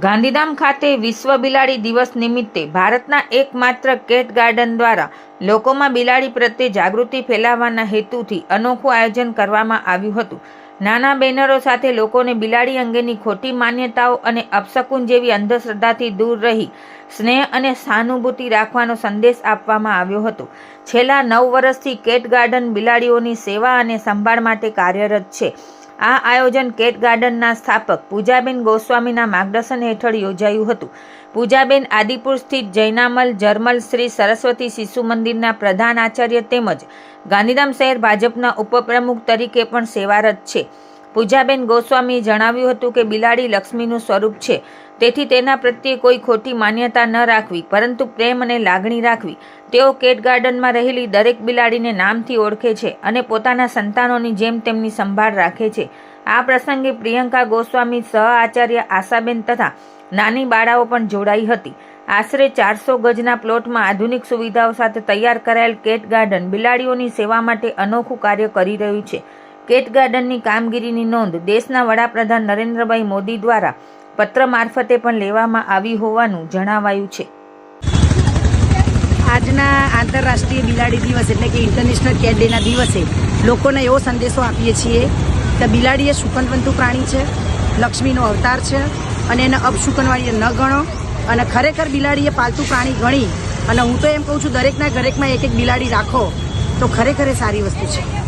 ગાંધીધામ ખાતે વિશ્વ બિલાડી દિવસ નિમિત્તે ભારતના એકમાત્ર કેટ ગાર્ડન દ્વારા લોકોમાં બિલાડી પ્રત્યે જાગૃતિ ફેલાવવાના હેતુથી અનોખું આયોજન કરવામાં આવ્યું હતું। નાના બેનરો સાથે લોકોને બિલાડી અંગેની ખોટી માન્યતાઓ અને અપશકુન જેવી અંધશ્રદ્ધાથી દૂર રહી સ્નેહ અને સહાનુભૂતિ રાખવાનો સંદેશ આપવામાં આવ્યો હતો। છેલ્લા 9 વર્ષથી કેટ ગાર્ડન બિલાડીઓની સેવા અને સંભાળ માટે કાર્યરત છે। આ આયોજન કેટ ગાર્ડનના સ્થાપક પૂજાબેન ગોસ્વામીના માર્ગદર્શન હેઠળ યોજાયું હતું। પૂજાબેન આદિપુર સ્થિત જૈનામલ જરમલ શ્રી સરસ્વતી શિશુ મંદિરના પ્રધાન આચાર્ય તેમજ ગાંધીધામ શહેર ભાજપના ઉપપ્રમુખ તરીકે પણ સેવારત છે। પૂજાબેન ગોસ્વામીએ જણાવ્યું હતું કે બિલાડી લક્ષ્મીનું સ્વરૂપ છે, તેથી તેના પ્રત્યે કોઈ ખોટી માન્યતા ન રાખવી, પરંતુ પ્રેમ અને લાગણી રાખવી। તેઓ કેટ ગાર્ડનમાં રહેલી દરેક બિલાડીને નામથી ઓળખે છે અને પોતાના સંતાનોની જેમ તેમની સંભાળ રાખે છે। આ પ્રસંગે પ્રિયંકા ગોસ્વામી, સહ આચાર્ય આશાબેન તથા નાની બાળાઓ પણ જોડાઈ હતી। આશરે 400 ગજના પ્લોટમાં આધુનિક સુવિધાઓ સાથે તૈયાર કરાયેલ કેટ ગાર્ડન બિલાડીઓની સેવા માટે અનોખું કાર્ય કરી રહ્યું છે। કેટ ગાર્ડનની કામગીરીની નોંધ દેશના વડાપ્રધાન નરેન્દ્રભાઈ મોદી દ્વારા પત્ર મારફતે પણ લેવામાં આવી હોવાનું જણાવાયું છે। આજના આંતરરાષ્ટ્રીય બિલાડી દિવસ એટલે કે ઇન્ટરનેશનલ કેટ ડેના દિવસે લોકોને એવો સંદેશો આપીએ છીએ કે બિલાડી એ શુકનવંતુ પ્રાણી છે, લક્ષ્મીનો અવતાર છે અને એને અપશુકનવાળી ન ગણો અને ખરેખર બિલાડી એ પાલતુ પ્રાણી ગણી અને હું તો એમ કહું છું દરેકના ઘરેમાં એક એક બિલાડી રાખો તો ખરેખર એ સારી વસ્તુ છે।